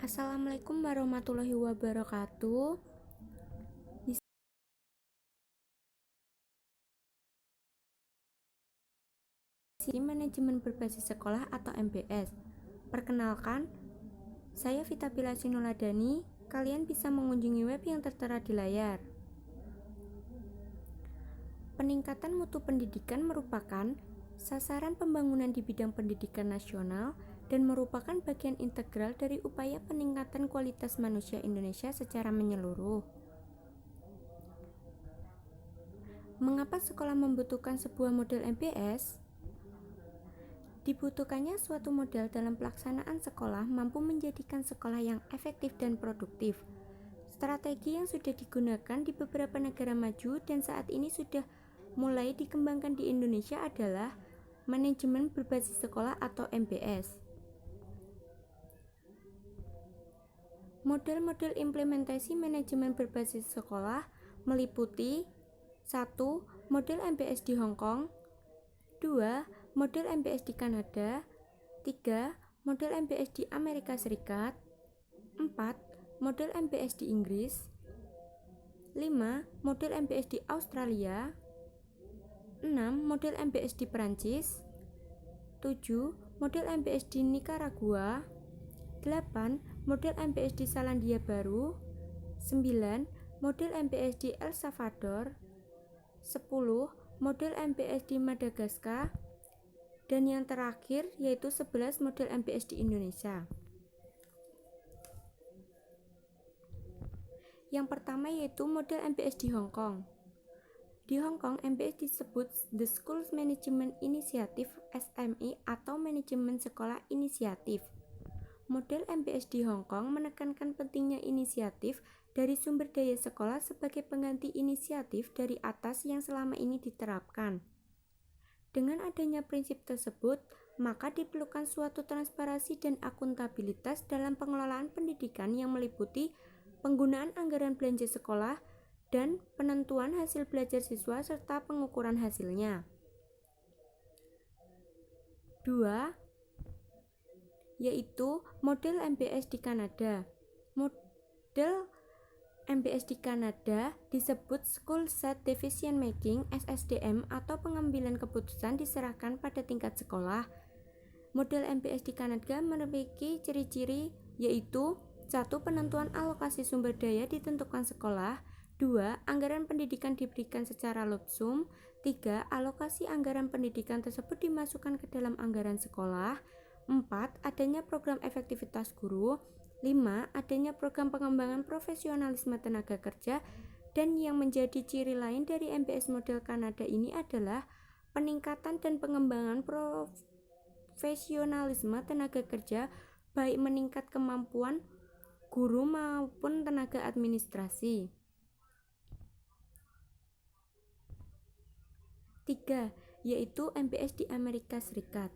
Assalamualaikum warahmatullahi wabarakatuh. Di Manajemen Berbasis Sekolah atau MBS. Perkenalkan, saya Vita Pilasinoladani. Kalian bisa mengunjungi web yang tertera di layar. Peningkatan mutu pendidikan merupakan sasaran pembangunan di bidang pendidikan nasional dan merupakan bagian integral dari upaya peningkatan kualitas manusia Indonesia secara menyeluruh. Mengapa sekolah membutuhkan sebuah model MBS? Dibutuhkannya suatu model dalam pelaksanaan sekolah mampu menjadikan sekolah yang efektif dan produktif. Strategi yang sudah digunakan di beberapa negara maju dan saat ini sudah mulai dikembangkan di Indonesia adalah manajemen berbasis sekolah atau MBS. Model-model implementasi manajemen berbasis sekolah meliputi 1. Model MBS di Hong Kong, 2. Model MBS di Kanada, 3. Model MBS di Amerika Serikat, 4. Model MBS di Inggris, 5. Model MBS di Australia, 6. Model MBS di Perancis, 7. Model MBS di Nicaragua, 8. Model MBS di Selandia Baru, 9. Model MBS di El Salvador, 10. Model MBS di Madagaskar, dan yang terakhir yaitu 11 model MBS di Indonesia. Yang pertama yaitu model MBS di Hong Kong. Di Hong Kong, MBS disebut The School Management Initiative SMI atau Manajemen Sekolah Inisiatif. Model MBS di Hong Kong menekankan pentingnya inisiatif dari sumber daya sekolah sebagai pengganti inisiatif dari atas yang selama ini diterapkan. Dengan adanya prinsip tersebut, maka diperlukan suatu transparansi dan akuntabilitas dalam pengelolaan pendidikan yang meliputi penggunaan anggaran belanja sekolah dan penentuan hasil belajar siswa serta pengukuran hasilnya. 2. Yaitu model MBS di Kanada. Model MBS di Kanada disebut School Set Decision Making (SSDM) atau pengambilan keputusan diserahkan pada tingkat sekolah. Model MBS di Kanada memiliki ciri-ciri yaitu 1. Penentuan alokasi sumber daya ditentukan sekolah, 2. Anggaran pendidikan diberikan secara lump sum, 3. Alokasi anggaran pendidikan tersebut dimasukkan ke dalam anggaran sekolah, 4. Adanya program efektivitas guru, 5. Adanya program pengembangan profesionalisme tenaga kerja, dan yang menjadi ciri lain dari MBS model Kanada ini adalah peningkatan dan pengembangan profesionalisme tenaga kerja baik meningkat kemampuan guru maupun tenaga administrasi. 3. Yaitu MBS di Amerika Serikat.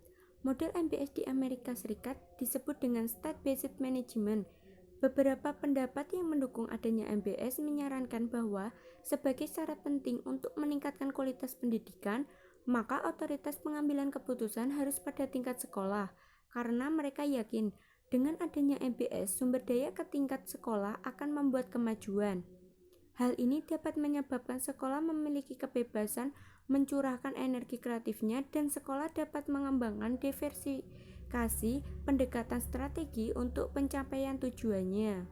Model MBS di Amerika Serikat disebut dengan State-Based Management. Beberapa pendapat yang mendukung adanya MBS menyarankan bahwa sebagai syarat penting untuk meningkatkan kualitas pendidikan, maka otoritas pengambilan keputusan harus pada tingkat sekolah, karena mereka yakin dengan adanya MBS, sumber daya ke tingkat sekolah akan membuat kemajuan. Hal ini dapat menyebabkan sekolah memiliki kebebasan mencurahkan energi kreatifnya dan sekolah dapat mengembangkan diversifikasi pendekatan strategi untuk pencapaian tujuannya.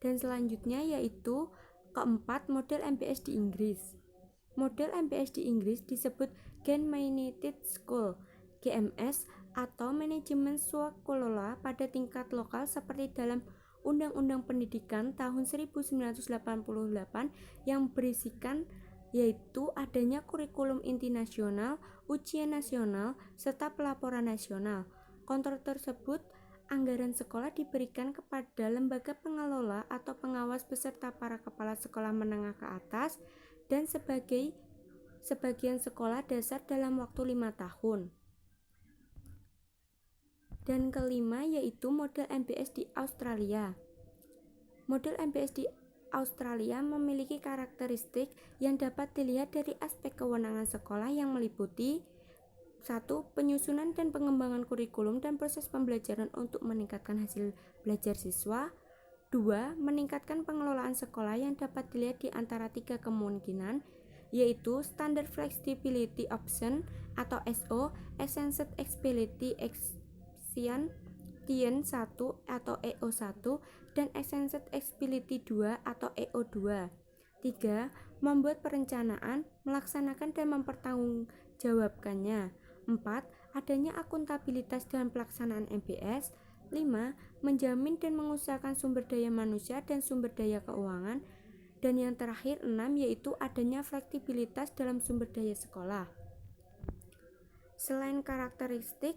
Dan selanjutnya yaitu keempat, model MBS di Inggris. Model MBS di Inggris disebut Game-Managed School (GMS) atau manajemen swakelola pada tingkat lokal seperti dalam Undang-Undang Pendidikan tahun 1988 yang berisikan yaitu adanya kurikulum inti nasional, ujian nasional, serta pelaporan nasional. Kontrol tersebut, anggaran sekolah diberikan kepada lembaga pengelola atau pengawas beserta para kepala sekolah menengah ke atas dan sebagian sekolah dasar dalam waktu 5 tahun. Dan kelima yaitu model MBS di Australia. Model MBS di Australia memiliki karakteristik yang dapat dilihat dari aspek kewenangan sekolah yang meliputi 1. Penyusunan dan pengembangan kurikulum dan proses pembelajaran untuk meningkatkan hasil belajar siswa. 2. Meningkatkan pengelolaan sekolah yang dapat dilihat di antara 3 kemungkinan, yaitu Standard Flexibility Option atau SO, Extended Flexibility Option, TIEN 1 atau EO1, dan Extended Flexibility 2 atau EO2. 3. Membuat perencanaan, melaksanakan dan mempertanggungjawabkannya. 4. Adanya akuntabilitas dalam pelaksanaan MBS. 5. Menjamin dan mengusahakan sumber daya manusia dan sumber daya keuangan. Dan yang terakhir 6, yaitu adanya fleksibilitas dalam sumber daya sekolah. Selain karakteristik,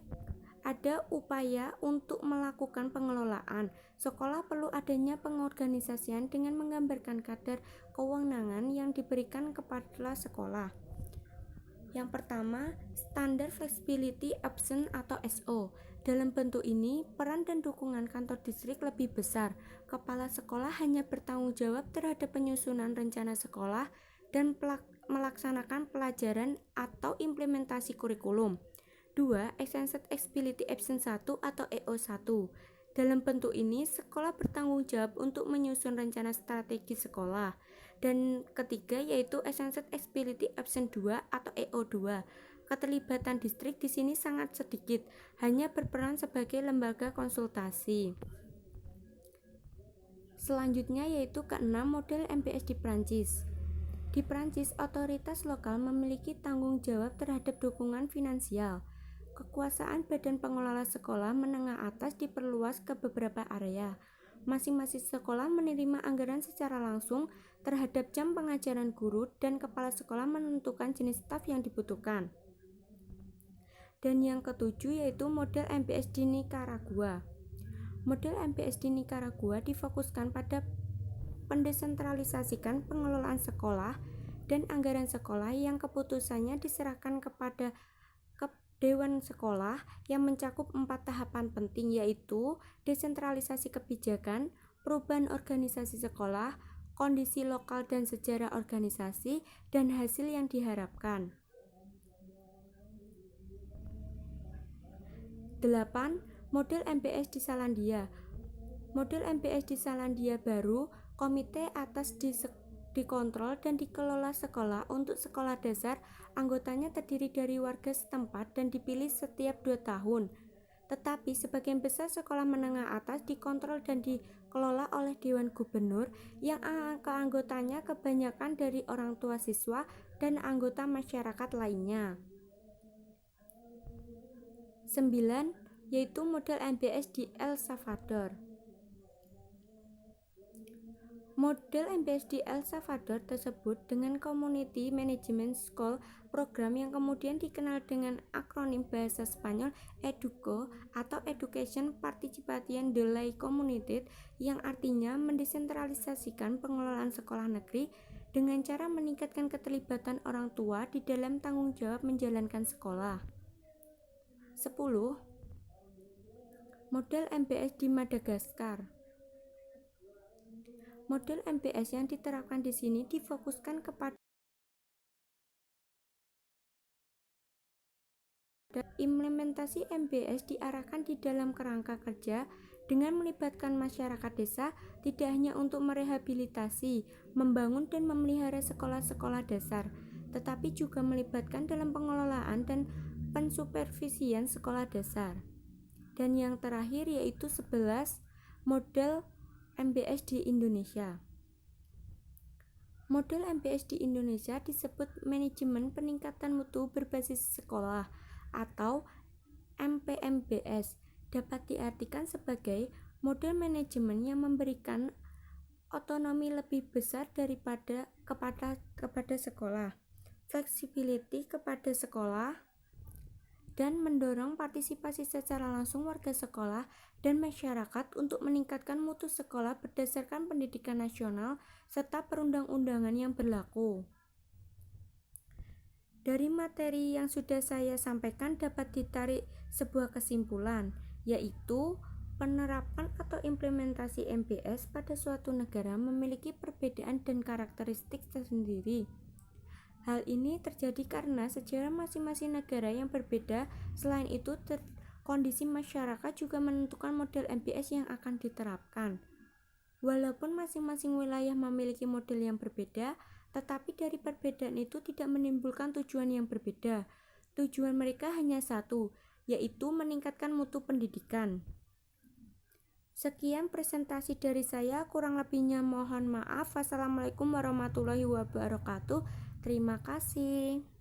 ada upaya untuk melakukan pengelolaan. Sekolah perlu adanya pengorganisasian dengan menggambarkan kadar kewenangan yang diberikan kepada sekolah. Yang pertama, Standard Flexibility Option atau SO. Dalam bentuk ini, peran dan dukungan kantor distrik lebih besar. Kepala sekolah hanya bertanggung jawab terhadap penyusunan rencana sekolah dan melaksanakan pelajaran atau implementasi kurikulum. 2. Extended Flexibility Option 1 atau EO1. Dalam bentuk ini, sekolah bertanggung jawab untuk menyusun rencana strategi sekolah. Dan ketiga yaitu Extended Flexibility Option 2 atau EO2. Keterlibatan distrik di sini sangat sedikit, hanya berperan sebagai lembaga konsultasi. Selanjutnya yaitu keenam, model MBS di Prancis. Di Prancis, otoritas lokal memiliki tanggung jawab terhadap dukungan finansial. Kekuasaan badan pengelola sekolah menengah atas diperluas ke beberapa area. Masing-masing sekolah menerima anggaran secara langsung terhadap jam pengajaran guru dan kepala sekolah menentukan jenis staf yang dibutuhkan. Dan yang ketujuh yaitu model MBS di Nicaragua. Model MBS di Nicaragua difokuskan pada pendesentralisasikan pengelolaan sekolah dan anggaran sekolah yang keputusannya diserahkan kepada Dewan Sekolah yang mencakup 4 tahapan penting, yaitu desentralisasi kebijakan, perubahan organisasi sekolah, kondisi lokal dan sejarah organisasi, dan hasil yang diharapkan. 8. Model MBS di Selandia. Model MBS di Selandia Baru, komite atas dikontrol dan dikelola sekolah. Untuk sekolah dasar, anggotanya terdiri dari warga setempat dan dipilih setiap 2 tahun. Tetapi sebagian besar sekolah menengah atas dikontrol dan dikelola oleh Dewan Gubernur yang keanggotanya kebanyakan dari orang tua siswa dan anggota masyarakat lainnya. 9. Yaitu model MBS di El Salvador. Model MBS di El Salvador tersebut dengan Community Management School program yang kemudian dikenal dengan akronim bahasa Spanyol EDUCO atau Education Participation de la Comunidad, yang artinya mendesentralisasikan pengelolaan sekolah negeri dengan cara meningkatkan keterlibatan orang tua di dalam tanggung jawab menjalankan sekolah. 10. Model MBS di Madagaskar. Model MBS yang diterapkan di sini difokuskan kepada implementasi MBS diarahkan di dalam kerangka kerja dengan melibatkan masyarakat desa, tidak hanya untuk merehabilitasi, membangun dan memelihara sekolah-sekolah dasar, tetapi juga melibatkan dalam pengelolaan dan pensupervisian sekolah dasar. Dan yang terakhir yaitu 11, model MBS di Indonesia. Model MBS di Indonesia disebut Manajemen Peningkatan Mutu Berbasis Sekolah atau MPMBS. Dapat diartikan sebagai model manajemen yang memberikan otonomi lebih besar kepada sekolah, flexibility kepada sekolah, dan mendorong partisipasi secara langsung warga sekolah dan masyarakat untuk meningkatkan mutu sekolah berdasarkan pendidikan nasional serta perundang-undangan yang berlaku. Dari materi yang sudah saya sampaikan dapat ditarik sebuah kesimpulan, yaitu penerapan atau implementasi MBS pada suatu negara memiliki perbedaan dan karakteristik tersendiri. Hal ini terjadi karena sejarah masing-masing negara yang berbeda. Selain itu, kondisi masyarakat juga menentukan model MBS yang akan diterapkan. Walaupun masing-masing wilayah memiliki model yang berbeda, tetapi dari perbedaan itu tidak menimbulkan tujuan yang berbeda. Tujuan mereka hanya satu, yaitu meningkatkan mutu pendidikan. Sekian presentasi dari saya, kurang lebihnya mohon maaf. Wassalamualaikum warahmatullahi wabarakatuh. Terima kasih.